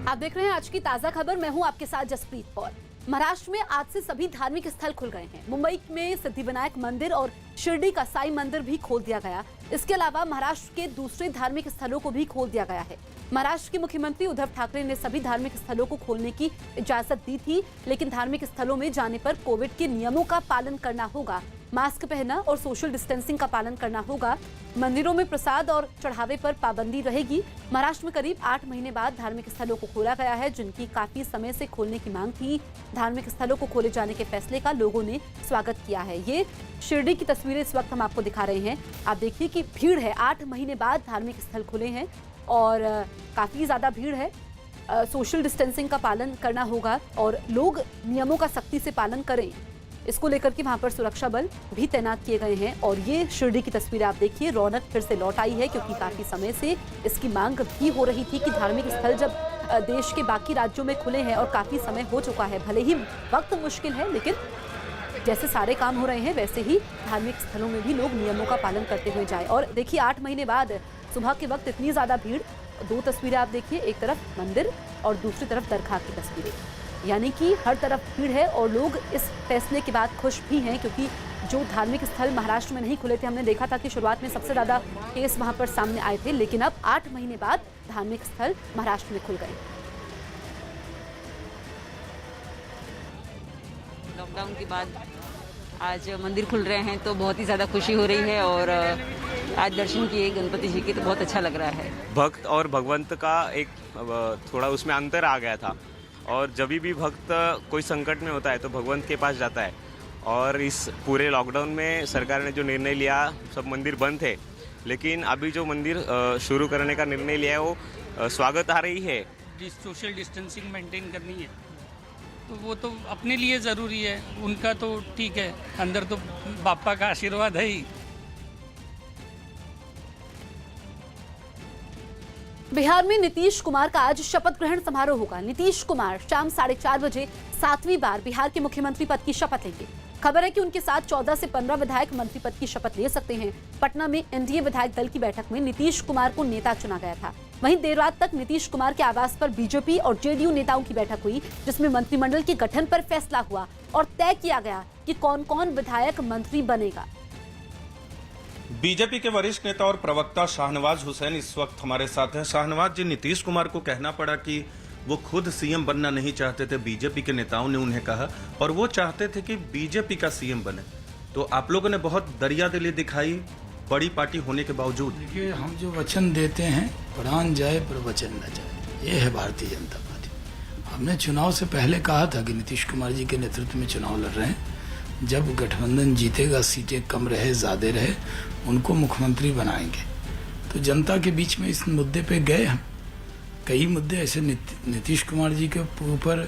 आप देख रहे हैं आज की ताजा खबर। मैं हूं आपके साथ जसप्रीत कौर। महाराष्ट्र में आज से सभी धार्मिक स्थल खुल गए हैं। मुंबई में सिद्धिविनायक मंदिर और शिरडी का साई मंदिर भी खोल दिया गया। इसके अलावा महाराष्ट्र के दूसरे धार्मिक स्थलों को भी खोल दिया गया है। महाराष्ट्र के मुख्यमंत्री उद्धव ठाकरे ने सभी धार्मिक स्थलों को खोलने की इजाजत दी थी, लेकिन धार्मिक स्थलों में जाने पर कोविड के नियमों का पालन करना होगा। मास्क पहनना और सोशल डिस्टेंसिंग का पालन करना होगा। मंदिरों में प्रसाद और चढ़ावे पर पाबंदी रहेगी। महाराष्ट्र में करीब 8 महीने बाद धार्मिक स्थलों को खोला गया है, जिनकी काफी समय से खोलने की मांग थी। धार्मिक स्थलों को खोले जाने के फैसले का लोगों ने स्वागत किया है। ये शिरडी की तस्वीरें इस वक्त हम आपको दिखा रहे हैं। आप देखिए कि भीड़ है। 8 महीने बाद धार्मिक स्थल खुले हैं और काफी ज्यादा भीड़ है। सोशल डिस्टेंसिंग का पालन करना होगा और लोग नियमों का सख्ती से पालन करें, इसको लेकर के वहां पर सुरक्षा बल भी तैनात किए गए हैं। और ये शिरडी की तस्वीरें आप देखिए, रौनक फिर से लौट आई है, क्योंकि काफी समय से इसकी मांग भी हो रही थी कि धार्मिक स्थल जब देश के बाकी राज्यों में खुले हैं और काफी समय हो चुका है, भले ही वक्त मुश्किल है, लेकिन जैसे सारे काम हो रहे हैं वैसे ही धार्मिक स्थलों में भी लोग नियमों का पालन करते हुए जाए। और देखिए 8 महीने बाद सुबह के वक्त इतनी ज्यादा भीड़। 2 तस्वीरें आप देखिए, एक तरफ मंदिर और दूसरी तरफ दरगाह की तस्वीरें, यानी कि हर तरफ भीड़ है और लोग इस फैसले के बाद खुश भी हैं, क्योंकि जो धार्मिक स्थल महाराष्ट्र में नहीं खुले थे, हमने देखा था कि शुरुआत में सबसे ज्यादा केस वहां पर सामने आए थे, लेकिन अब 8 महीने बाद धार्मिक स्थल महाराष्ट्र में खुल गए। लॉकडाउन के बाद आज मंदिर खुल रहे हैं तो बहुत ही ज़्यादा खुशी हो रही है और आज दर्शन किए गणपति जी के तो बहुत अच्छा लग रहा है। भक्त और भगवंत का एक थोड़ा उसमें अंतर आ गया था, और जब भी भक्त कोई संकट में होता है तो भगवंत के पास जाता है। और इस पूरे लॉकडाउन में सरकार ने जो निर्णय लिया, सब मंदिर बंद थे, लेकिन अभी जो मंदिर शुरू करने का निर्णय लिया है वो स्वागत आ रही है। सोशल डिस्टेंसिंग मेंटेन करनी है तो वो तो अपने लिए ज़रूरी है, उनका तो ठीक है, अंदर तो बापा का आशीर्वाद है ही। बिहार में नीतीश कुमार का आज शपथ ग्रहण समारोह होगा। नीतीश कुमार शाम 4:30 बजे 7वीं बार बिहार के मुख्यमंत्री पद की शपथ लेंगे। खबर है कि उनके साथ 14 से 15 विधायक मंत्री पद की शपथ ले सकते हैं। पटना में एनडीए विधायक दल की बैठक में नीतीश कुमार को नेता चुना गया था। वहीं देर रात तक नीतीश कुमार के आवास पर बीजेपी और जेडीयू नेताओं की बैठक हुई, जिसमें मंत्रिमंडल के गठन पर फैसला हुआ और तय किया गया कि कौन कौन विधायक मंत्री बनेगा। बीजेपी के वरिष्ठ नेता और प्रवक्ता शाहनवाज हुसैन इस वक्त हमारे साथ हैं। शाहनवाज जी, नीतीश कुमार को कहना पड़ा कि वो खुद सीएम बनना नहीं चाहते थे, बीजेपी के नेताओं ने उन्हें कहा, और वो चाहते थे कि बीजेपी का सीएम बने। तो आप लोगों ने बहुत दरियादिली दिखाई बड़ी पार्टी होने के बावजूद। देखिए, हम जो वचन देते हैं, प्राण जाए पर वचन न जाए, ये है भारतीय जनता पार्टी। हमने चुनाव से पहले कहा था कि नीतीश कुमार जी के नेतृत्व में चुनाव लड़ रहे हैं, जब गठबंधन जीतेगा, सीटें कम रहे ज्यादा रहे, उनको मुख्यमंत्री बनाएंगे। तो जनता के बीच में इस मुद्दे पे गए हम। कई मुद्दे ऐसे नीतीश कुमार जी के ऊपर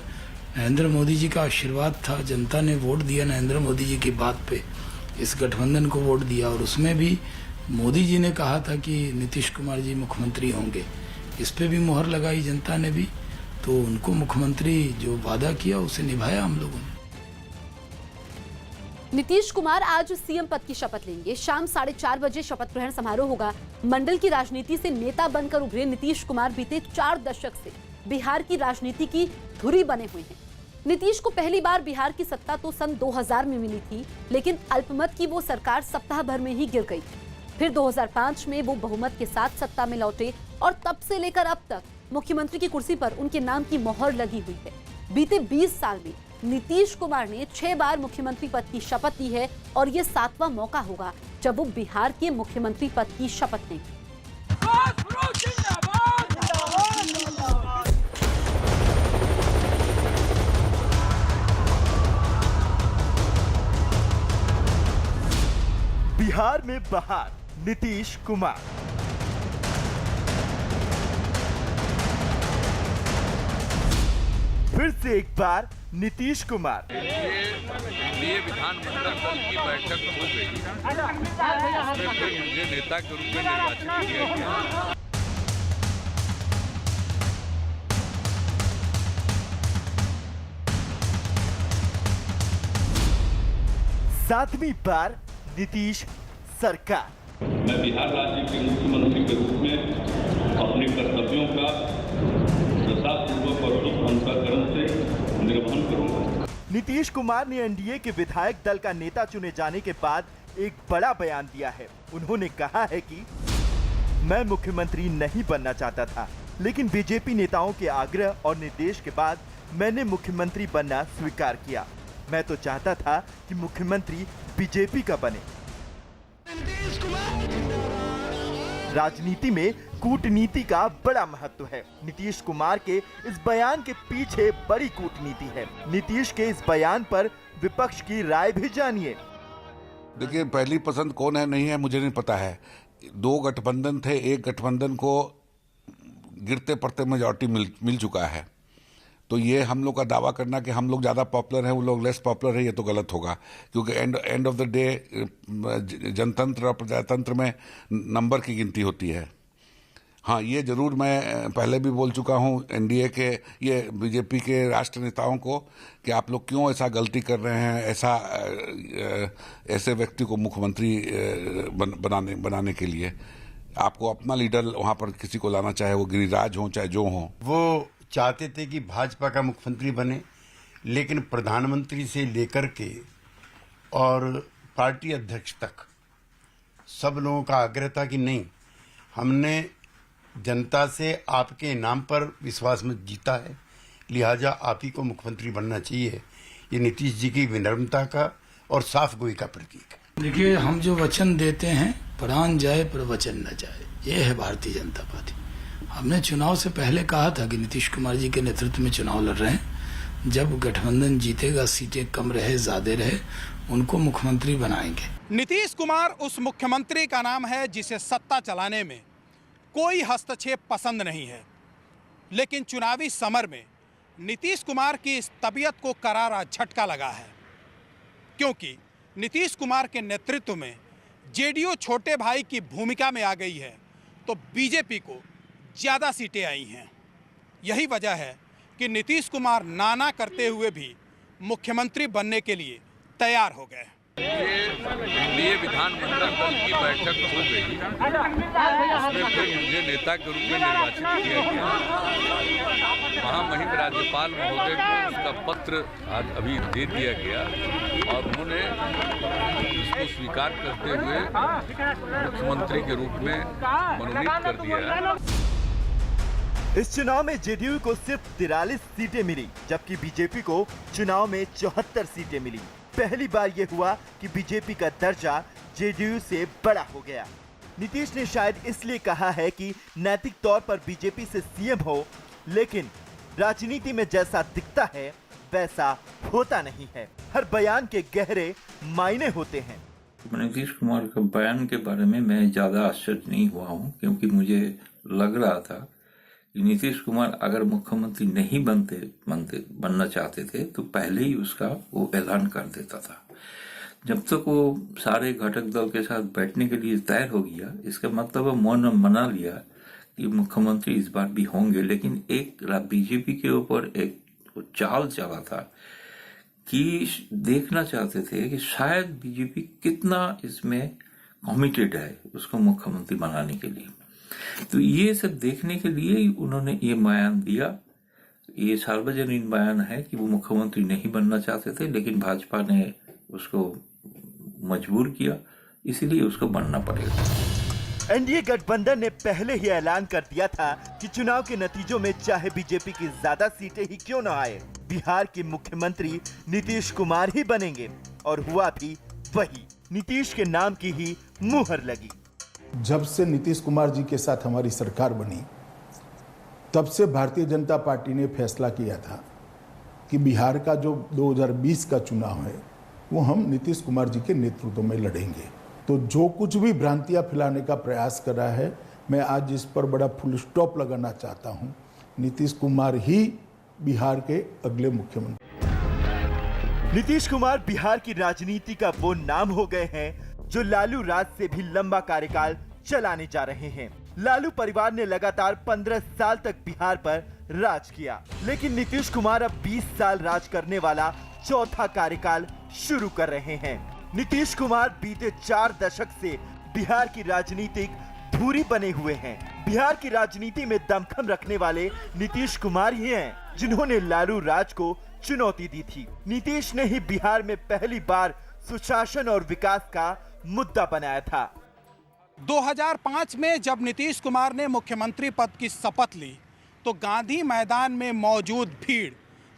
नरेंद्र मोदी जी का आशीर्वाद था, जनता ने वोट दिया नरेंद्र मोदी जी की बात पे, इस गठबंधन को वोट दिया, और उसमें भी मोदी जी ने कहा था कि नीतीश कुमार जी मुख्यमंत्री होंगे। इस पे भी मुहर लगाई जनता ने भी, तो उनको मुख्यमंत्री जो वादा किया उसे निभाया हम लोगों ने। नीतीश कुमार आज सीएम पद की शपथ लेंगे। शाम 4:30 बजे शपथ ग्रहण समारोह होगा। मंडल की राजनीति से नेता बनकर उभरे नीतीश कुमार बीते 4 दशक से बिहार की राजनीति की धुरी बने हुए हैं। नीतीश को पहली बार बिहार की सत्ता तो सन 2000 में मिली थी, लेकिन अल्पमत की वो सरकार सप्ताह भर में ही गिर गई। फिर 2005 में वो बहुमत के साथ सत्ता में लौटे और तब से लेकर अब तक मुख्यमंत्री की कुर्सी पर उनके नाम की मोहर लगी हुई है। बीते 20 साल में नीतीश कुमार ने 6 बार मुख्यमंत्री पद की शपथ ली है और ये 7वां मौका होगा जब वो बिहार के मुख्यमंत्री पद की शपथ लेंगे। बिहार में बहार नीतीश कुमार। फिर से एक बार नीतीश कुमार। ये विधानमंडल दल की बैठक हो गई, उसमें फिर मुझे नेता के रूप में निर्वाचित किया गया। सातवीं बार नीतीश सरकार। मैं बिहार राज्य के मुख्यमंत्री के रूप में अपने कर्तव्यों का श्रद्धापूर्वक जिम्मेदारियां वहन करूंगा। नीतीश कुमार ने एनडीए के विधायक दल का नेता चुने जाने के बाद एक बड़ा बयान दिया है। उन्होंने कहा है कि मैं मुख्यमंत्री नहीं बनना चाहता था, लेकिन बीजेपी नेताओं के आग्रह और निर्देश के बाद मैंने मुख्यमंत्री बनना स्वीकार किया। मैं तो चाहता था कि मुख्यमंत्री बीजेपी का बने। राजनीति में कूटनीति का बड़ा महत्व है। नीतीश कुमार के इस बयान के पीछे बड़ी कूटनीति है। नीतीश के इस बयान पर विपक्ष की राय भी जानिए। देखिए, पहली पसंद कौन है नहीं है मुझे नहीं पता है। 2 गठबंधन थे, एक गठबंधन को गिरते पड़ते मेजॉरिटी मिल चुका है। तो ये हम लोग का दावा करना कि हम लोग ज़्यादा पॉपुलर हैं, वो लोग लेस पॉपुलर है, ये तो गलत होगा। क्योंकि एंड ऑफ द डे जनतंत्र और प्रजातंत्र में नंबर की गिनती होती है। हाँ, ये जरूर मैं पहले भी बोल चुका हूँ एनडीए के, ये बीजेपी के राष्ट्रीय नेताओं को कि आप लोग क्यों ऐसा गलती कर रहे हैं, ऐसे व्यक्ति को मुख्यमंत्री बनाने के लिए। आपको अपना लीडर वहाँ पर किसी को लाना, चाहे वो गिरिराज हो चाहे जो हो। वो चाहते थे कि भाजपा का मुख्यमंत्री बने, लेकिन प्रधानमंत्री से लेकर के और पार्टी अध्यक्ष तक सब लोगों का आग्रह था कि नहीं, हमने जनता से आपके नाम पर विश्वास मत जीता है, लिहाजा आप ही को मुख्यमंत्री बनना चाहिए। ये नीतीश जी की विनम्रता का और साफ गोई का प्रतीक है। देखिए, हम जो वचन देते हैं, प्राण जाए पर वचन न जाए, ये है भारतीय जनता पार्टी। हमने चुनाव से पहले कहा था कि नीतीश कुमार जी के नेतृत्व में चुनाव लड़ रहे हैं। जब गठबंधन जीतेगा, सीटें कम रहे ज्यादा रहे, उनको मुख्यमंत्री बनाएंगे। नीतीश कुमार उस मुख्यमंत्री का नाम है जिसे सत्ता चलाने में कोई हस्तक्षेप पसंद नहीं है, लेकिन चुनावी समर में नीतीश कुमार की इस तबीयत को करारा झटका लगा है, क्योंकि नीतीश कुमार के नेतृत्व में जेडीयू छोटे भाई की भूमिका में आ गई है, तो बीजेपी को ज़्यादा सीटें आई हैं। यही वजह है कि नीतीश कुमार नाना करते हुए भी मुख्यमंत्री बनने के लिए तैयार हो गए। ये विधानमंडल दल की बैठक हो गई, उसमें फिर मुझे नेता के रूप में निर्वाचित किया गया। महामहिम राज्यपाल महोदय को उसका पत्र आज अभी दे दिया गया और उन्होंने इसको स्वीकार करते हुए मुख्यमंत्री के रूप में मनोनीत कर दिया। इस चुनाव में जेडीयू को सिर्फ 43 सीटें मिली, जबकि बीजेपी को चुनाव में 74 सीटें मिली। पहली बार यह हुआ कि बीजेपी का दर्जा जेडीयू से बड़ा हो गया। नीतीश ने शायद इसलिए कहा है कि नैतिक तौर पर बीजेपी से सीएम हो, लेकिन राजनीति में जैसा दिखता है वैसा होता नहीं है। हर बयान के गहरे मायने होते हैं। नीतीश कुमार के बयान के बारे में मैं ज्यादा आश्चर्य नहीं हुआ हूँ, क्योंकि मुझे लग रहा था कि नीतीश कुमार अगर मुख्यमंत्री नहीं बनना चाहते थे तो पहले ही उसका वो ऐलान कर देता था। जब तक वो सारे घटक दल के साथ बैठने के लिए तैयार हो गया, इसका मतलब वो मन मना लिया कि मुख्यमंत्री इस बार भी होंगे। लेकिन एक बीजेपी के ऊपर एक चाल चला था कि देखना चाहते थे कि शायद बीजेपी कितना इसमें कमिटेड है उसको मुख्यमंत्री बनाने के लिए। तो ये सब देखने के लिए ही उन्होंने ये बयान दिया। ये सार्वजनिक बयान है कि वो मुख्यमंत्री नहीं बनना चाहते थे, लेकिन भाजपा ने उसको मजबूर किया, इसीलिए उसको बनना पड़ेगा। एनडीए गठबंधन ने पहले ही ऐलान कर दिया था कि चुनाव के नतीजों में चाहे बीजेपी की ज्यादा सीटें ही क्यों न आए, बिहार के मुख्यमंत्री नीतीश कुमार ही बनेंगे। और हुआ भी वही, नीतीश के नाम की ही मुहर लगी। जब से नीतीश कुमार जी के साथ हमारी सरकार बनी, तब से भारतीय जनता पार्टी ने फैसला किया था कि बिहार का जो 2020 का चुनाव है वो हम नीतीश कुमार जी के नेतृत्व में लड़ेंगे। तो जो कुछ भी भ्रांतियां फैलाने का प्रयास कर रहा है, मैं आज इस पर बड़ा फुल स्टॉप लगाना चाहता हूं। नीतीश कुमार ही बिहार के अगले मुख्यमंत्री। नीतीश कुमार बिहार की राजनीति का वो नाम हो गए हैं जो लालू राज से भी लंबा कार्यकाल चलाने जा रहे हैं। लालू परिवार ने लगातार 15 साल तक बिहार पर राज किया, लेकिन नीतीश कुमार अब 20 साल राज करने वाला चौथा कार्यकाल शुरू कर रहे हैं। नीतीश कुमार बीते 4 दशक से बिहार की राजनीतिक धुरी बने हुए हैं। बिहार की राजनीति में दमखम रखने वाले नीतीश कुमार ही हैं, जिन्होंने लालू राज को चुनौती दी थी। नीतीश ने ही बिहार में पहली बार सुशासन और विकास का मुद्दा बनाया था। 2005 में जब नीतीश कुमार ने मुख्यमंत्री पद की शपथ ली तो गांधी मैदान में मौजूद भीड़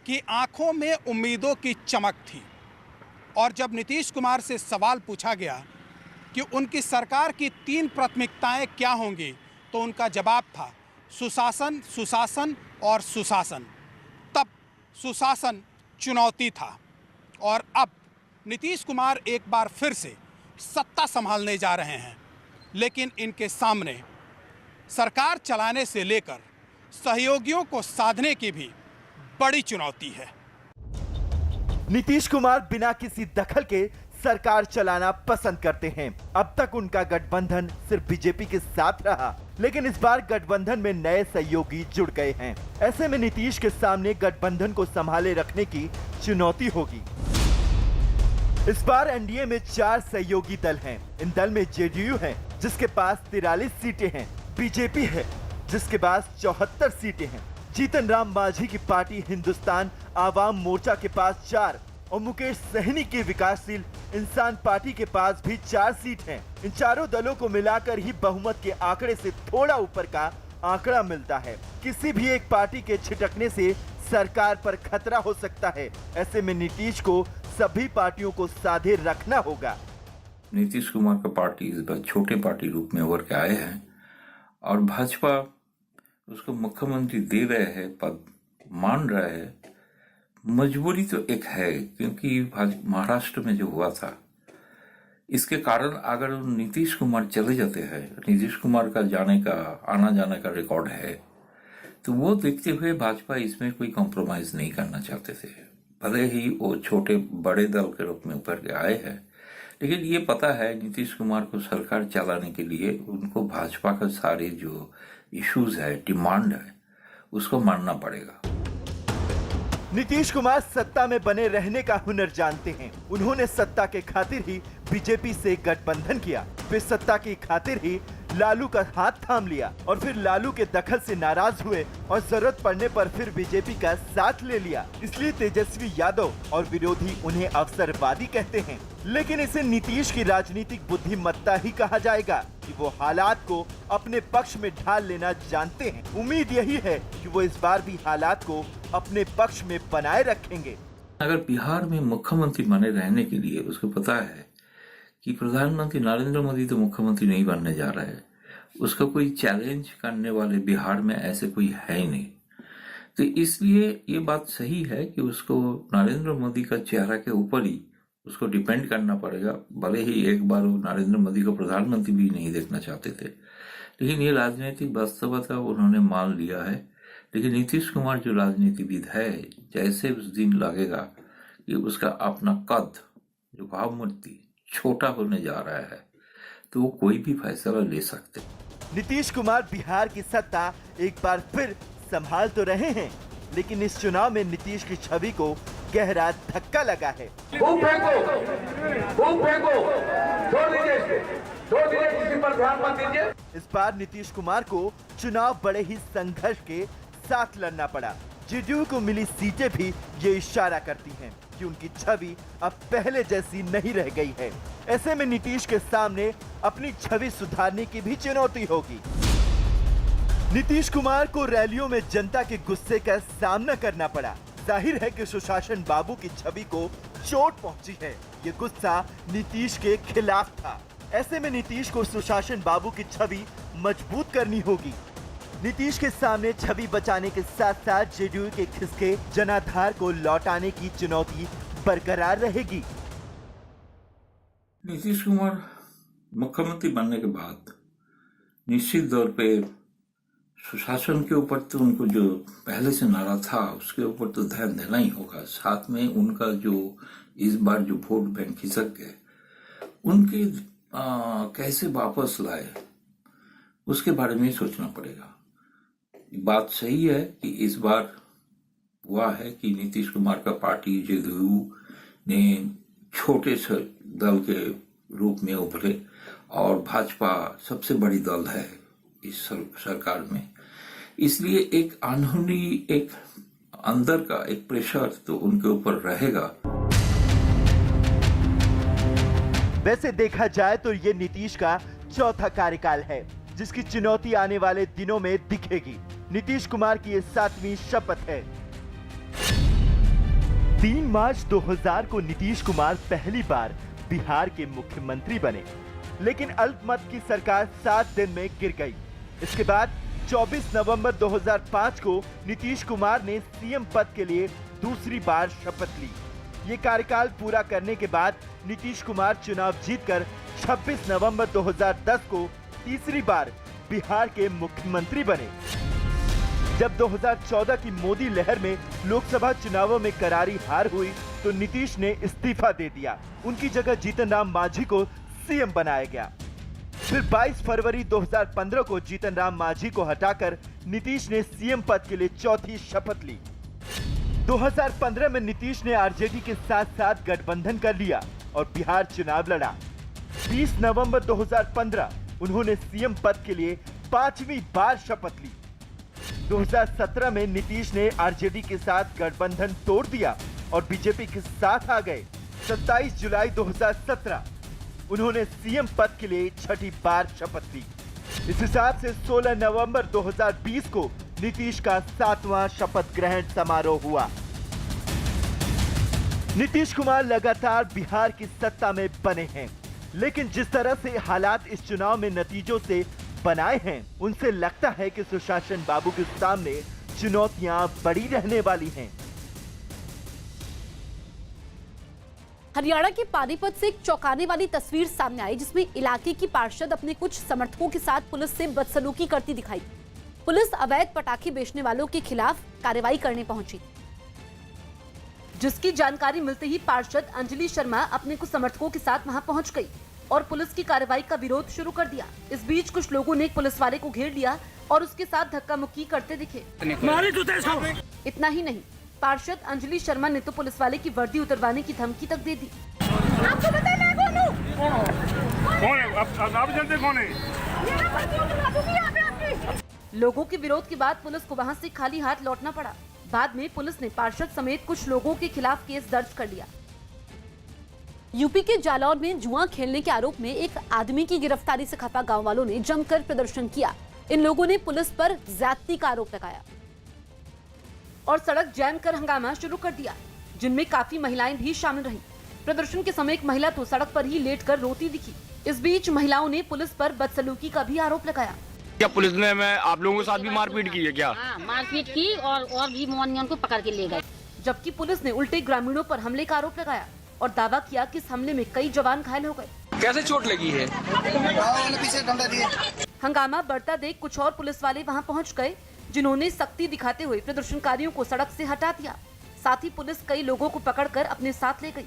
की आंखों में उम्मीदों की चमक थी। और जब नीतीश कुमार से सवाल पूछा गया कि उनकी सरकार की 3 प्राथमिकताएं क्या होंगी, तो उनका जवाब था सुशासन, सुशासन और सुशासन। तब सुशासन चुनौती था और अब नीतीश कुमार एक बार फिर से सत्ता संभालने जा रहे हैं, लेकिन इनके सामने सरकार चलाने से लेकर सहयोगियों को साधने की भी बड़ी चुनौती है। नीतीश कुमार बिना किसी दखल के सरकार चलाना पसंद करते हैं। अब तक उनका गठबंधन सिर्फ बीजेपी के साथ रहा, लेकिन इस बार गठबंधन में नए सहयोगी जुड़ गए हैं। ऐसे में नीतीश के सामने गठबंधन को संभाले रखने की चुनौती होगी। इस बार एनडीए में 4 सहयोगी दल हैं। इन दल में जेडीयू है जिसके पास 43 सीटें हैं, बीजेपी है जिसके पास 74 सीटें हैं, जीतन राम मांझी की पार्टी हिंदुस्तान आवाम मोर्चा के पास 4 और मुकेश सहनी की विकासशील इंसान पार्टी के पास भी 4 सीट हैं। इन चारों दलों को मिलाकर ही बहुमत के आंकड़े से थोड़ा ऊपर का आंकड़ा मिलता है। किसी भी एक पार्टी के छिटकने से सरकार पर खतरा हो सकता है। ऐसे में नीतीश को सभी पार्टियों को साधे रखना होगा। नीतीश कुमार का पार्टी इस बार छोटे पार्टी रूप में उभर के आए हैं और भाजपा उसको मुख्यमंत्री दे रहे हैं, पद मान रहे हैं। मजबूरी तो एक है, क्योंकि महाराष्ट्र में जो हुआ था इसके कारण अगर नीतीश कुमार चले जाते हैं, नीतीश कुमार का आना जाने का रिकॉर्ड है, तो वो देखते हुए भाजपा इसमें कोई कॉम्प्रोमाइज नहीं करना चाहते थे। भले ही वो छोटे बड़े दल के रूप में उभर के आए हैं, लेकिन ये पता है नीतीश कुमार को सरकार चलाने के लिए उनको भाजपा का सारे जो इश्यूज है, डिमांड है, उसको मानना पड़ेगा। नीतीश कुमार सत्ता में बने रहने का हुनर जानते हैं। उन्होंने सत्ता के खातिर ही बीजेपी से गठबंधन किया, फिर सत्ता की खातिर ही लालू का हाथ थाम लिया और फिर लालू के दखल से नाराज हुए और जरूरत पड़ने पर फिर बीजेपी का साथ ले लिया। इसलिए तेजस्वी यादव और विरोधी उन्हें अवसरवादी कहते हैं। लेकिन इसे नीतीश की राजनीतिक बुद्धिमत्ता ही कहा जाएगा कि वो हालात को अपने पक्ष में ढाल लेना जानते हैं। उम्मीद यही है कि वो इस बार भी हालात को अपने पक्ष में बनाए रखेंगे। अगर बिहार में मुख्यमंत्री बने रहने के लिए उसको पता है कि प्रधानमंत्री नरेंद्र मोदी तो मुख्यमंत्री नहीं बनने जा रहा है, उसका कोई चैलेंज करने वाले बिहार में ऐसे कोई है ही नहीं, तो इसलिए ये बात सही है कि उसको नरेंद्र मोदी का चेहरा के ऊपर ही उसको डिपेंड करना पड़ेगा। भले ही एक बार वो नरेंद्र मोदी को प्रधानमंत्री भी नहीं देखना चाहते थे, लेकिन ये राजनीतिक वास्तवता उन्होंने मान लिया है। लेकिन नीतीश कुमार जो राजनीतिविद है, जैसे उस दिन लगेगा कि उसका अपना कद जो भावमूर्ति छोटा होने जा रहा है, तो वो कोई भी फैसला ले सकते। नीतीश कुमार बिहार की सत्ता एक बार फिर संभाल तो रहे हैं, लेकिन इस चुनाव में नीतीश की छवि को गहरा धक्का लगा है। छोड़ दीजिए किसी पर ध्यान मत दीजिए। इस बार नीतीश कुमार को चुनाव बड़े ही संघर्ष के साथ लड़ना पड़ा। जेडीयू को मिली सीटें भी ये इशारा करती हैं कि उनकी छवि अब पहले जैसी नहीं रह गई है। ऐसे में नीतीश के सामने अपनी छवि सुधारने की भी चुनौती होगी। नीतीश कुमार को रैलियों में जनता के गुस्से का सामना करना पड़ा। जाहिर है कि सुशासन बाबू की छवि को चोट पहुंची है। ये गुस्सा नीतीश के खिलाफ था। ऐसे में नीतीश को सुशासन बाबू की छवि मजबूत करनी होगी। नीतीश के सामने छवि बचाने के साथ साथ जेडीयू के खिसके जनाधार को लौटाने की चुनौती बरकरार रहेगी। नीतीश कुमार मुख्यमंत्री बनने के बाद निश्चित तौर पे सुशासन के ऊपर तो उनको जो पहले से नारा था उसके ऊपर तो ध्यान देना ही होगा। साथ में उनका जो इस बार जो वोट बैंक खिसक गए, उनके कैसे वापस लाए उसके बारे में सोचना पड़ेगा। बात सही है कि इस बार हुआ है कि नीतीश कुमार का पार्टी जेडीयू ने छोटे से दल के रूप में उभरे और भाजपा सबसे बड़ी दल है इस सरकार में। इसलिए एक अनहोनी एक अंदर का एक प्रेशर तो उनके ऊपर रहेगा। वैसे देखा जाए तो ये नीतीश का चौथा कार्यकाल है जिसकी चुनौती आने वाले दिनों में दिखेगी। नीतीश कुमार की ये 7वीं शपथ है। 3 मार्च 2000 को नीतीश कुमार पहली बार बिहार के मुख्यमंत्री बने, लेकिन अल्पमत की सरकार 7 दिन में गिर गई। इसके बाद 24 नवंबर 2005 को नीतीश कुमार ने सीएम पद के लिए दूसरी बार शपथ ली। ये कार्यकाल पूरा करने के बाद नीतीश कुमार चुनाव जीतकर 26 नवंबर 2010 को तीसरी बार बिहार के मुख्यमंत्री बने। जब 2014 की मोदी लहर में लोकसभा चुनावों में करारी हार हुई तो नीतीश ने इस्तीफा दे दिया। उनकी जगह जीतन राम मांझी को सीएम बनाया गया। फिर 22 फरवरी 2015 को जीतन राम मांझी को हटाकर नीतीश ने सीएम पद के लिए चौथी शपथ ली। 2015 में नीतीश ने आरजेडी के साथ साथ गठबंधन कर लिया और बिहार चुनाव लड़ा। 20 नवंबर 2015 उन्होंने सीएम पद के लिए 5वीं बार शपथ ली। 2017 में नीतीश ने आरजेडी के साथ गठबंधन तोड़ दिया और बीजेपी के साथ आ गए। 27 जुलाई 2017 उन्होंने सीएम पद के लिए 6ठी बार शपथ ली। इस हिसाब से 16 नवंबर 2020 को नीतीश का 7वां शपथ ग्रहण समारोह हुआ। नीतीश कुमार लगातार बिहार की सत्ता में बने हैं, लेकिन जिस तरह से हालात इस चुनाव में नतीजों से बनाए हैं, उनसे लगता है कि सुशासन बाबू के सामने चुनौतियां बड़ी रहने वाली हैं। हरियाणा के पानीपत से एक चौंकाने वाली तस्वीर सामने आई, जिसमें इलाके की पार्षद अपने कुछ समर्थकों के साथ पुलिस से बदसलूकी करती दिखाई। पुलिस अवैध पटाखे बेचने वालों के खिलाफ कार्रवाई करने पहुंची, जिसकी जानकारी मिलते ही पार्षद अंजलि शर्मा अपने कुछ समर्थकों के साथ वहां पहुंच गई और पुलिस की कार्रवाई का विरोध शुरू कर दिया। इस बीच कुछ लोगों ने पुलिस वाले को घेर लिया और उसके साथ धक्का मुक्की करते दिखे। इतना ही नहीं, पार्षद अंजलि शर्मा ने तो पुलिस वाले की वर्दी उतरवाने की धमकी तक दे दी। आपको पता है मैं कौन हूं? कौन है? आप जानते कौन है? लोगों के विरोध के बाद पुलिस को वहां से खाली हाथ लौटना पड़ा। बाद में पुलिस ने पार्षद समेत कुछ लोगों के खिलाफ केस दर्ज कर लिया। यूपी के जालौर में जुआ खेलने के आरोप में एक आदमी की गिरफ्तारी से खफा गांव वालों ने जमकर प्रदर्शन किया। इन लोगों ने पुलिस पर ज्यादती का आरोप लगाया और सड़क जैम कर हंगामा शुरू कर दिया, जिनमें काफी महिलाएं भी शामिल रहीं। प्रदर्शन के समय एक महिला तो सड़क पर ही लेटकर रोती दिखी। इस बीच महिलाओं ने पुलिस पर बदसलूकी का भी आरोप लगाया। क्या पुलिस ने आप लोगों के साथ भी मारपीट की है क्या? मारपीट की और भी मोहनियों को पकड़ के ले गए। जबकि पुलिस ने उल्टे ग्रामीणों पर हमले का आरोप लगाया और दावा किया कि इस हमले में कई जवान घायल हो गए। कैसे चोट लगी है? हंगामा बढ़ता देख कुछ और पुलिस वाले वहां पहुंच गए, जिन्होंने सख्ती दिखाते हुए प्रदर्शनकारियों को सड़क से हटा दिया। साथ ही पुलिस कई लोगों को पकड़कर अपने साथ ले गई।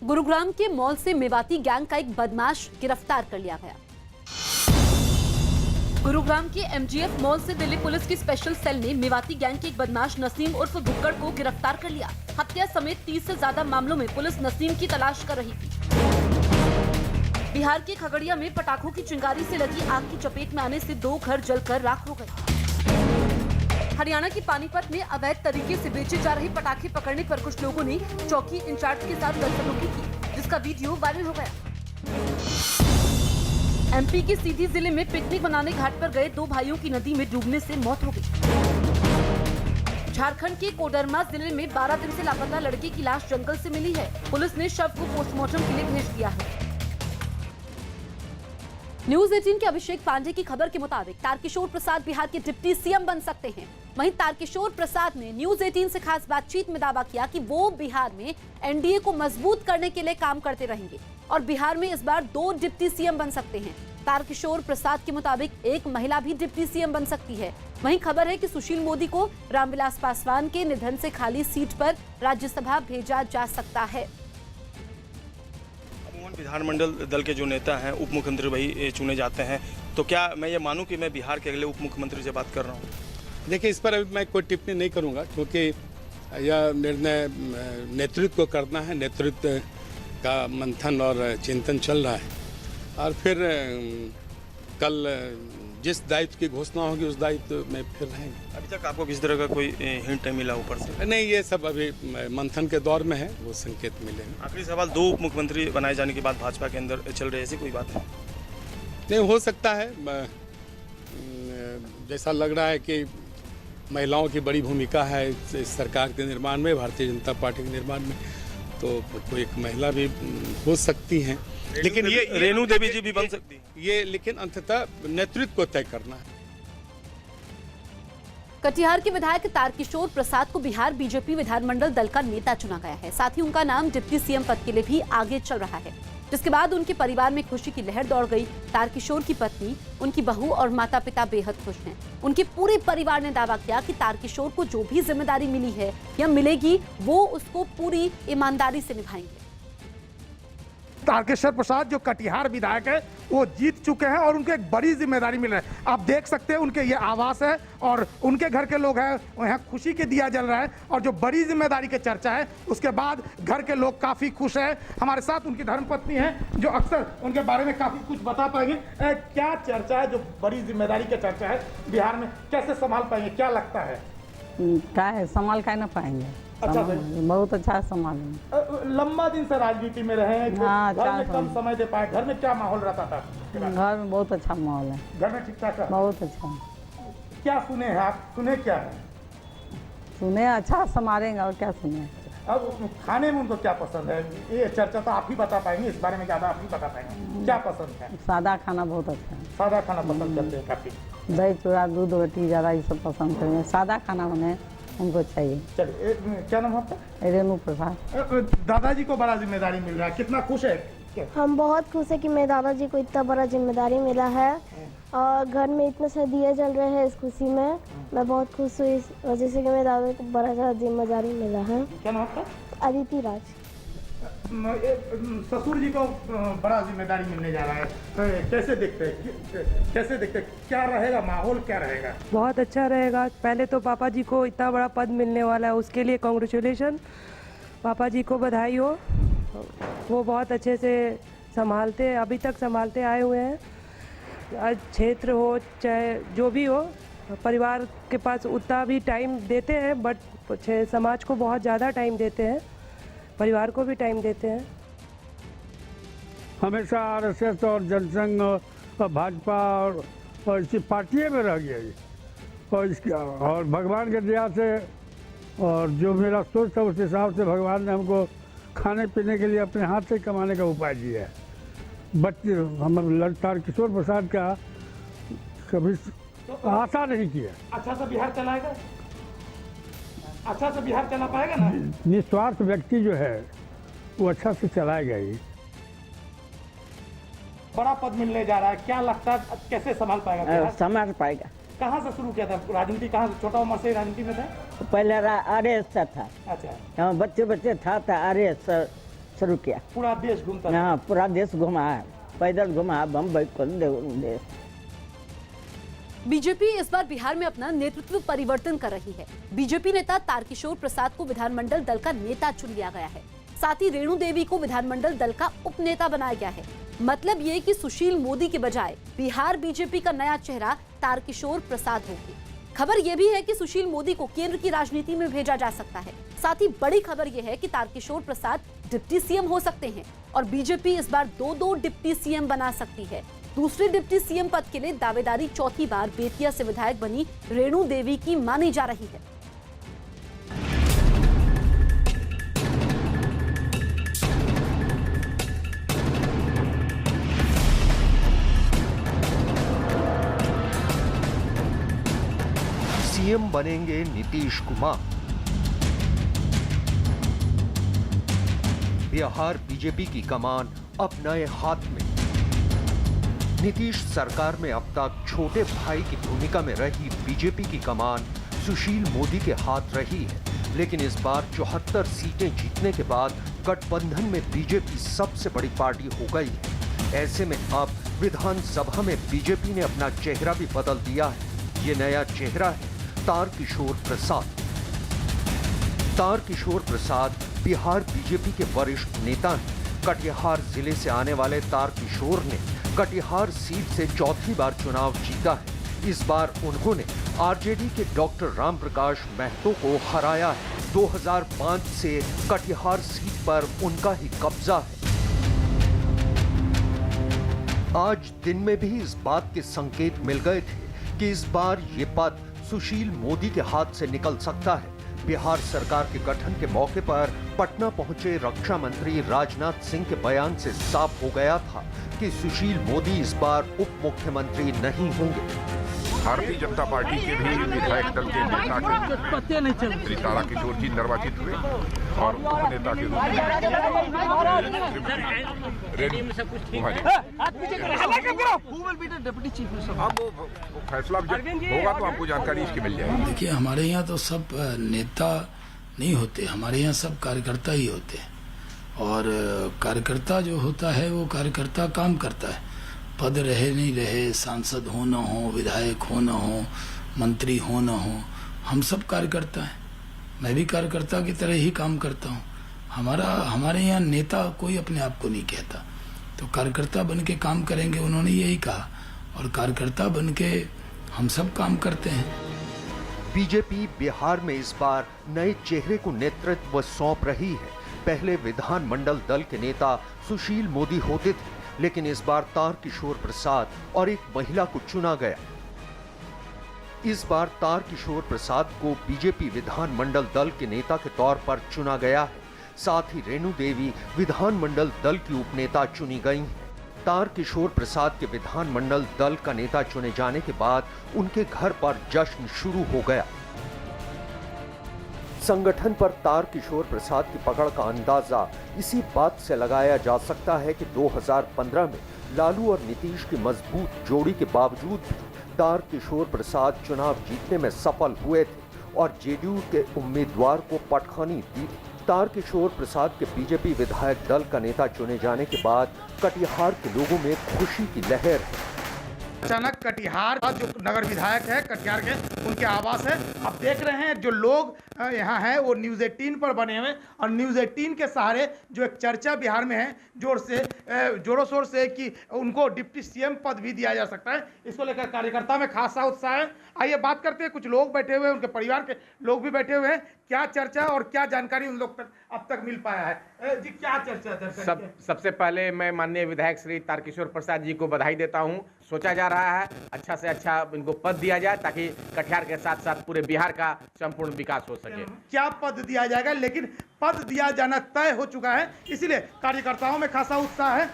गुरुग्राम के मॉल से मेवाती गैंग का एक बदमाश गिरफ्तार कर लिया गया। गुरुग्राम के एमजीएफ मॉल से दिल्ली पुलिस की स्पेशल सेल ने मेवाती गैंग के एक बदमाश नसीम उर्फ भुक्कड़ को गिरफ्तार कर लिया। हत्या समेत 30 से ज्यादा मामलों में पुलिस नसीम की तलाश कर रही थी। बिहार के खगड़िया में पटाखों की चिंगारी से लगी आग की चपेट में आने से 2 घर जलकर राख हो गए। हरियाणा के पानीपत में अवैध तरीके से बेचे जा रहे पटाखे पकड़ने पर कुछ लोगों ने चौकी इंचार्ज के साथ बदसलूकी की, जिसका वीडियो वायरल हो गया। एमपी के सीधी जिले में पिकनिक मनाने घाट पर गए 2 भाइयों की नदी में डूबने से मौत हो गई। झारखंड के कोडरमा जिले में 12 दिन से लापता लड़के की लाश जंगल से मिली है। पुलिस ने शव को पोस्टमार्टम के लिए भेज दिया है। न्यूज 18 के अभिषेक पांडे की खबर के मुताबिक तारकिशोर प्रसाद बिहार के डिप्टी सीएम बन सकते हैं। वहीं तारकिशोर प्रसाद ने न्यूज 18 से खास बातचीत में दावा किया कि वो बिहार में एनडीए को मजबूत करने के लिए काम करते रहेंगे और बिहार में इस बार 2 डिप्टी सीएम बन सकते हैं। तारकिशोर प्रसाद के मुताबिक एक महिला भी डिप्टी सीएम बन सकती है। वहीं खबर है कि सुशील मोदी को रामविलास पासवान के निधन से खाली सीट पर राज्यसभा भेजा जा सकता है। विधानमंडल दल के जो नेता हैं, उप मुख्यमंत्री वही चुने जाते हैं, तो क्या मैं ये मानूं कि मैं बिहार के अगले उप मुख्यमंत्री से बात कर रहा हूँ? देखिए, इस पर अभी मैं कोई टिप्पणी नहीं करूँगा, क्योंकि यह निर्णय नेतृत्व को करना है। नेतृत्व का मंथन और चिंतन चल रहा है और फिर कल जिस दायित्व की घोषणा होगी उस दायित्व में फिर रहेंगे। अभी तक आपको किसी तरह का कोई हिंट नहीं मिला ऊपर से? नहीं, ये सब अभी मंथन के दौर में है, वो संकेत मिलेंगे। आखिरी सवाल, 2 उप मुख्यमंत्री बनाए जाने के बाद भाजपा के अंदर चल रही ऐसी कोई बात है? नहीं, हो सकता है, जैसा लग रहा है कि महिलाओं की बड़ी भूमिका है इस सरकार के निर्माण में, भारतीय जनता पार्टी के निर्माण में, तो कोई एक महिला भी हो सकती हैं, लेकिन ये रेणु देवी जी भी बन सकती है ये, लेकिन अंततः नेतृत्व को तय करना है। कटिहार के विधायक तारकिशोर प्रसाद को बिहार बीजेपी विधानमंडल दल का नेता चुना गया है। साथ ही उनका नाम डिप्टी सीएम पद के लिए भी आगे चल रहा है, जिसके बाद उनके परिवार में खुशी की लहर दौड़ गई। तारकिशोर की पत्नी, उनकी बहू और माता पिता बेहद खुश हैं। उनके पूरे परिवार ने दावा किया कि तारकिशोर को जो भी जिम्मेदारी मिली है या मिलेगी, वो उसको पूरी ईमानदारी से निभाएंगे। तारकेश्वर प्रसाद जो कटिहार विधायक है वो जीत चुके हैं और उनको एक बड़ी जिम्मेदारी मिल रही है। आप देख सकते हैं उनके ये आवास है और उनके घर के लोग हैं, यहाँ खुशी के दिया जल रहा है और जो बड़ी जिम्मेदारी की चर्चा है उसके बाद घर के लोग काफी खुश हैं। हमारे साथ उनकी धर्मपत्नी है जो अक्सर उनके बारे में काफी कुछ बता पाएंगे। क्या चर्चा है, जो बड़ी जिम्मेदारी की चर्चा है बिहार में, कैसे संभाल पाएंगे, क्या लगता है? क्या है, संभाल क्या ना पाएंगे? अच्छा, बहुत अच्छा संभालेंगे। लंबा दिन से राजनीति में रहे हैं, हाँ, घर में कम समय दे पाए, घर में क्या माहौल रहता था? घर में बहुत अच्छा माहौल है, घर में ठीक ठाक है, बहुत अच्छा। क्या सुने हैं आप, सुने क्या है? सुने अच्छा संभालेंगे, और क्या सुने। अब खाने में उनको क्या पसंद है, ये चर्चा तो आप ही बता पाएंगे, इस बारे में ज्यादा आप ही बता पाएंगे, क्या पसंद है? सादा खाना बहुत अच्छा है। सादा खाना पसंद करते हैं काफी? दही चूड़ा, दूध रोटी ज़्यादा ये सब पसंद करेंगे, सादा खाना उन्हें उनको चाहिए। चलिए, क्या नाम है आपका? रेणु प्रसाद। दादाजी को बड़ा जिम्मेदारी मिल रहा है, कितना खुश है? हम बहुत खुश है कि मेरे दादाजी को इतना बड़ा जिम्मेदारी मिला है और घर में इतने सारे दिए जल रहे हैं। इस खुशी में मैं बहुत खुश हूँ इस वजह से कि मेरे दादाजी को बड़ा ज़्यादा जिम्मेदारी मिला है। क्या नाम आपका? अदिति राज। ससुर जी को बड़ा जिम्मेदारी मिलने जा रहा है, कैसे देखते हैं, क्या रहेगा, माहौल क्या रहेगा? बहुत अच्छा रहेगा। पहले तो पापा जी को इतना बड़ा पद मिलने वाला है, उसके लिए कांग्रेचुलेशन, पापा जी को बधाई हो। वो बहुत अच्छे से संभालते, अभी तक संभालते आए हुए हैं। क्षेत्र हो चाहे जो भी हो, परिवार के पास उतना भी टाइम देते हैं, बट समाज को बहुत ज़्यादा टाइम देते हैं, परिवार को भी टाइम देते हैं। हमेशा आरएसएस और जनसंघ और भाजपा और इसी पार्टियों में रह गया ये, और भगवान के दया से और जो मेरा सोच था उस हिसाब से भगवान ने हमको खाने पीने के लिए अपने हाथ से कमाने का उपाय दिया है। बच्चे हम तारकिशोर प्रसाद का कभी आशा नहीं किया। अच्छा सा बिहार चलाएगा, अच्छा से बिहार चला पाएगा ना? निस्वार्थ व्यक्ति जो है वो अच्छा से चलाएगा ही। बड़ा पद मिलने जा रहा है, क्या लगता है कैसे संभाल पाएगा? संभाल पाएगा। कहाँ से शुरू किया था राजनीति, कहाँ से, छोटा उम्र से राजनीति में था? पहले आरएएस था। अच्छा, बच्चे था तो आरएएस शुरू किया। पूरा देश घूमता? हाँ, पूरा देश घुमा है, पैदल घुमा, बम्बई को देश। बीजेपी इस बार बिहार में अपना नेतृत्व परिवर्तन कर रही है। बीजेपी नेता तारकिशोर प्रसाद को विधानमंडल दल का नेता चुन लिया गया है। साथ ही रेणु देवी को विधानमंडल दल का उपनेता बनाया गया है। मतलब ये कि सुशील मोदी के बजाय बिहार बीजेपी का नया चेहरा तारकिशोर प्रसाद होगी। खबर यह भी है कि सुशील मोदी को केंद्र की राजनीति में भेजा जा सकता है। साथ ही बड़ी खबर यह है कि तारकिशोर प्रसाद डिप्टी सीएम हो सकते हैं और बीजेपी इस बार 2 डिप्टी सीएम बना सकती है। दूसरे डिप्टी सीएम पद के लिए दावेदारी चौथी बार बेतिया से विधायक बनी रेणु देवी की मानी जा रही है। सीएम बनेंगे नीतीश कुमार। बिहार बीजेपी की कमान अब नए हाथ में। नीतीश सरकार में अब तक छोटे भाई की भूमिका में रही बीजेपी की कमान सुशील मोदी के हाथ रही है, लेकिन इस बार 74 सीटें जीतने के बाद गठबंधन में बीजेपी सबसे बड़ी पार्टी हो गई है। ऐसे में अब विधानसभा में बीजेपी ने अपना चेहरा भी बदल दिया है। ये नया चेहरा है तारकिशोर प्रसाद। तारकिशोर प्रसाद बिहार बीजेपी के वरिष्ठ नेता हैं। कटिहार जिले से आने वाले तारकिशोर ने कटिहार सीट से चौथी बार चुनाव जीता है। इस बार उन्होंने आरजेडी के डॉक्टर राम प्रकाश महतो को हराया है। 2005 से कटिहार सीट पर उनका ही कब्जा है। आज दिन में भी इस बात के संकेत मिल गए थे कि इस बार ये पद सुशील मोदी के हाथ से निकल सकता है। बिहार सरकार के गठन के मौके पर पटना पहुंचे रक्षा मंत्री राजनाथ सिंह के बयान से साफ हो गया था कि सुशील मोदी इस बार उप मुख्यमंत्री नहीं होंगे। भारतीय जनता पार्टी के भी विधायक दल के नेता श्री ताराकिशोर जी निर्वाचित हुए और उप नेता के रूप में अब वो फैसला जब होगा तो आपको जानकारी इसकी मिल जाएगी। देखिए, हमारे यहाँ तो सब नेता नहीं होते, हमारे यहाँ सब कार्यकर्ता ही होते हैं और कार्यकर्ता जो होता है वो कार्यकर्ता काम करता है। पद रहे नहीं रहे, सांसद हो न हो, विधायक हो न हो, मंत्री हो न हो, हम सब कार्यकर्ता हैं। मैं भी कार्यकर्ता की तरह ही काम करता हूँ। हमारे यहाँ नेता कोई अपने आप को नहीं कहता, तो कार्यकर्ता बन के काम करेंगे, उन्होंने यही कहा और कार्यकर्ता बन के हम सब काम करते हैं। बीजेपी बिहार में इस बार नए चेहरे को नेतृत्व सौंप रही है। पहले विधानमंडल दल के नेता सुशील मोदी होते थे, लेकिन इस बार तारकिशोर प्रसाद और एक महिला को चुना गया। इस बार तारकिशोर प्रसाद को बीजेपी विधानमंडल दल के नेता के तौर पर चुना गया है। साथ ही रेणु देवी विधानमंडल दल की उपनेता चुनी गई हैं। तारकिशोर प्रसाद के विधानमंडल दल का नेता चुने जाने के बाद उनके घर पर जश्न शुरू हो गया। संगठन पर तारकिशोर प्रसाद की पकड़ का अंदाजा इसी बात से लगाया जा सकता है कि 2015 में लालू और नीतीश की मजबूत जोड़ी के बावजूद भी तारकिशोर प्रसाद चुनाव जीतने में सफल हुए थे और जेडीयू के उम्मीदवार को पटखनी दी थी। तारकिशोर प्रसाद के बीजेपी विधायक दल का नेता चुने जाने के बाद कटिहार के लोगों में खुशी की लहर है। अचानक कटिहार जो नगर विधायक है कटिहार के, उनके आवास है। अब देख रहे हैं जो लोग यहाँ हैं वो न्यूज़ 18 पर बने हुए और न्यूज़ 18 के सहारे जो एक चर्चा बिहार में है जोरों शोर से कि उनको डिप्टी सीएम पद भी दिया जा सकता है। इसको लेकर कार्यकर्ता में खासा उत्साह है। आइए बात करते हैं, कुछ लोग बैठे हुए हैं, उनके परिवार के लोग भी बैठे हुए हैं। क्या चर्चा और क्या जानकारी उन लोग तक अब तक मिल पाया है? जी, क्या चर्चा? सबसे पहले मैं माननीय विधायक श्री तारकिशोर प्रसाद जी को बधाई देता हूं। सोचा जा रहा है अच्छा से अच्छा इनको पद दिया जाए ताकि कटिहार के साथ साथ पूरे बिहार का संपूर्ण विकास हो सके। क्या पद दिया जाएगा, लेकिन पद दिया जाना तय हो चुका है, इसीलिए कार्यकर्ताओं में खासा उत्साह है।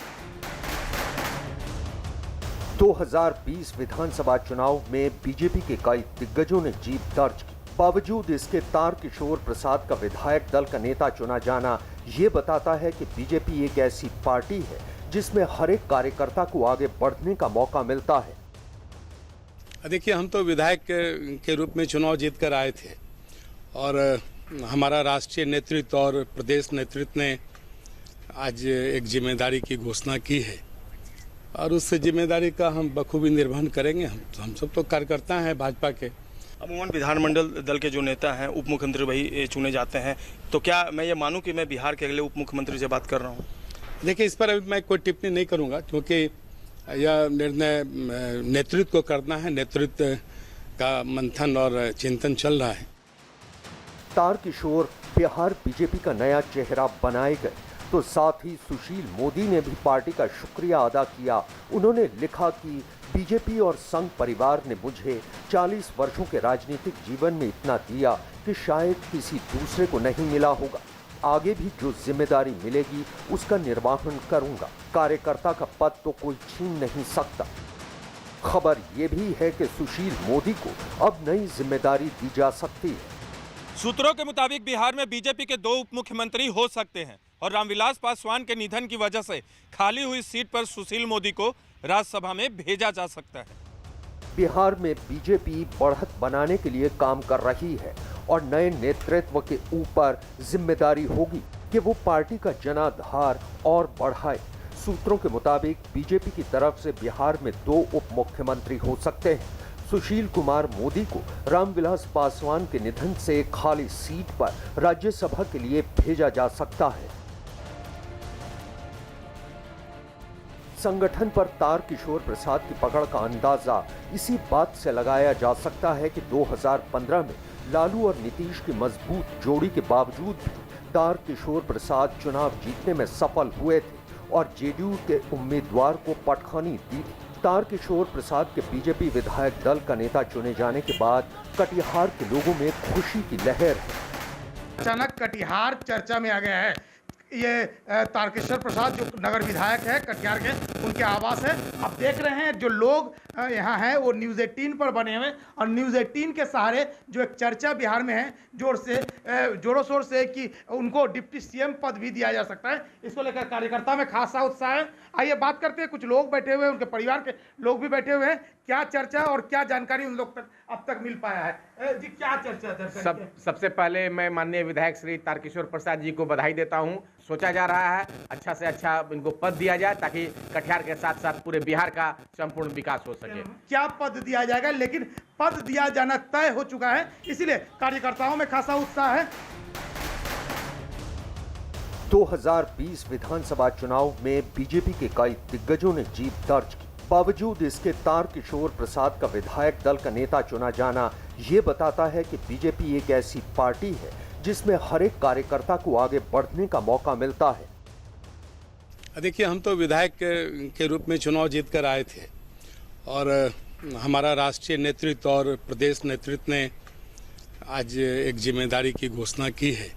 2020 विधानसभा चुनाव में बीजेपी के कई दिग्गजों ने जीत दर्ज की। बावजूद इसके तारकिशोर प्रसाद का विधायक दल का नेता चुना जाना ये बताता है कि बीजेपी एक ऐसी पार्टी है जिसमें हर एक कार्यकर्ता को आगे बढ़ने का मौका मिलता है। देखिए, हम तो विधायक के रूप में चुनाव जीत कर आए थे और हमारा राष्ट्रीय नेतृत्व और प्रदेश नेतृत्व ने आज एक जिम्मेदारी की घोषणा की है और उस जिम्मेदारी का हम बखूबी निर्वहन करेंगे। हम सब तो कार्यकर्ता हैं भाजपा के। अमूमन विधानमंडल दल के जो नेता हैं उप मुख्यमंत्री वही चुने जाते हैं, तो क्या मैं ये मानूं कि मैं बिहार के अगले उप मुख्यमंत्री से बात कर रहा हूँ? देखिए, इस पर अभी मैं कोई टिप्पणी नहीं करूँगा क्योंकि यह निर्णय नेतृत्व को करना है। नेतृत्व का मंथन और चिंतन चल रहा है। तारकिशोर बिहार बीजेपी का नया चेहरा बनाए गए तो साथ ही सुशील मोदी ने भी पार्टी का शुक्रिया अदा किया। उन्होंने लिखा कि बीजेपी और संघ परिवार ने मुझे 40 वर्षों के राजनीतिक जीवन में इतना दिया कि शायद किसी दूसरे को नहीं मिला होगा। आगे भी जो जिम्मेदारी मिलेगी उसका निर्वहन करूंगा। कार्यकर्ता का पद तो कोई छीन नहीं सकता। खबर ये भी है कि सुशील मोदी को अब नई जिम्मेदारी दी जा सकती है। सूत्रों के मुताबिक बिहार में बीजेपी के 2 उप मुख्यमंत्री हो सकते हैं और रामविलास पासवान के निधन की वजह से खाली हुई सीट पर सुशील मोदी को राज्यसभा में भेजा जा सकता है। बिहार में बीजेपी बढ़त बनाने के लिए काम कर रही है और नए नेतृत्व के ऊपर जिम्मेदारी होगी कि वो पार्टी का जनाधार और बढ़ाए। सूत्रों के मुताबिक बीजेपी की तरफ से बिहार में 2 उप मुख्यमंत्री हो सकते हैं। सुशील कुमार मोदी को रामविलास पासवान के निधन से खाली सीट पर राज्यसभा के लिए भेजा जा सकता है। संगठन पर तारकिशोर प्रसाद की पकड़ का अंदाजा इसी बात से लगाया जा सकता है कि 2015 में लालू और नीतीश की मजबूत जोड़ी के बावजूद भी तारकिशोर प्रसाद चुनाव जीतने में सफल हुए थे और जेडीयू के उम्मीदवार को पटखनी दी थी। तारकिशोर प्रसाद के बीजेपी विधायक दल का नेता चुने जाने के बाद कटिहार के लोगों में खुशी की लहर है। अचानक कटिहार चर्चा में आ गया है। ये तारकिशोर प्रसाद जो नगर विधायक है कटिहार के, उनके आवास है। आप देख रहे हैं जो लोग यहाँ हैं वो न्यूज़ 18 पर बने हुए और न्यूज़ 18 के सहारे जो एक चर्चा बिहार में है जोरों शोर से कि उनको डिप्टी सीएम पद भी दिया जा सकता है। इसको लेकर कार्यकर्ता में खासा उत्साह है। आइए बात करते हैं, कुछ लोग बैठे हुए हैं, उनके परिवार के लोग भी बैठे हुए हैं। क्या चर्चा और क्या जानकारी उन लोग तक अब तक मिल पाया है जी? क्या चर्चा? सबसे पहले मैं माननीय विधायक श्री तारकिशोर प्रसाद जी को बधाई देता हूं। सोचा जा रहा है अच्छा से अच्छा इनको पद दिया जाए ताकि कटिहार के साथ साथ पूरे बिहार का संपूर्ण विकास हो सके। क्या पद दिया जाएगा, लेकिन पद दिया जाना तय हो चुका है, इसीलिए कार्यकर्ताओं में खासा उत्साह है। 2020 विधानसभा चुनाव में बीजेपी के कई दिग्गजों ने जीत दर्ज की। बावजूद इसके तारकिशोर प्रसाद का विधायक दल का नेता चुना जाना ये बताता है कि बीजेपी एक ऐसी पार्टी है जिसमें हर एक कार्यकर्ता को आगे बढ़ने का मौका मिलता है। देखिए, हम तो विधायक के रूप में चुनाव जीत कर आए थे और हमारा राष्ट्रीय नेतृत्व और प्रदेश नेतृत्व ने आज एक जिम्मेदारी की घोषणा की है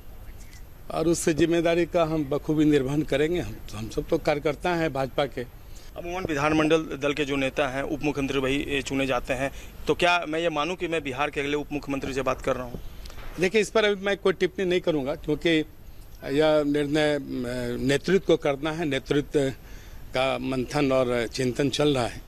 और उस जिम्मेदारी का हम बखूबी निर्वहन करेंगे। हम सब तो कार्यकर्ता हैं भाजपा के। अमूमन विधानमंडल दल के जो नेता हैं उप मुख्यमंत्री वही चुने जाते हैं, तो क्या मैं ये मानूं कि मैं बिहार के अगले उप मुख्यमंत्री से बात कर रहा हूँ? देखिए, इस पर अभी मैं कोई टिप्पणी नहीं करूँगा क्योंकि यह निर्णय नेतृत्व को करना है। नेतृत्व का मंथन और चिंतन चल रहा है।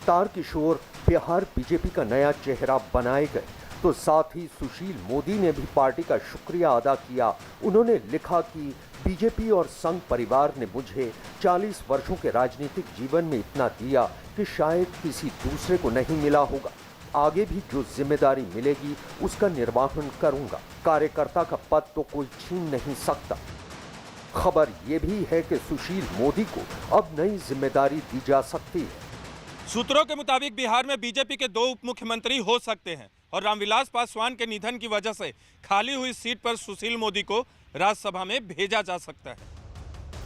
तारकिशोर बिहार बीजेपी का नया चेहरा बनाए गए तो साथ ही सुशील मोदी ने भी पार्टी का शुक्रिया अदा किया। उन्होंने लिखा कि बीजेपी और संघ परिवार ने मुझे 40 वर्षों के राजनीतिक जीवन में इतना दिया कि शायद किसी दूसरे को नहीं मिला होगा। आगे भी जो जिम्मेदारी मिलेगी उसका निर्वहन करूंगा। कार्यकर्ता का पद तो कोई छीन नहीं सकता। खबर ये भी है कि सुशील मोदी को अब नई जिम्मेदारी दी जा सकती है। सूत्रों के मुताबिक बिहार में बीजेपी के 2 उप मुख्यमंत्री हो सकते हैं और रामविलास पासवान के निधन की वजह से खाली हुई सीट पर सुशील मोदी को राज्यसभा में भेजा जा सकता है।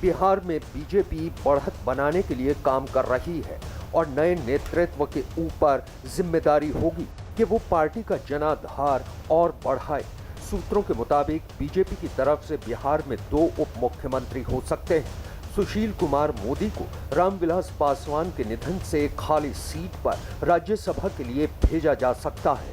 बिहार में बीजेपी बढ़त बनाने के लिए काम कर रही है और नए नेतृत्व के ऊपर जिम्मेदारी होगी कि वो पार्टी का जनाधार और बढ़ाए। सूत्रों के मुताबिक बीजेपी की तरफ से बिहार में 2 उप मुख्यमंत्री हो सकते हैं। सुशील कुमार मोदी को रामविलास पासवान के निधन से खाली सीट पर राज्यसभा के लिए भेजा जा सकता है।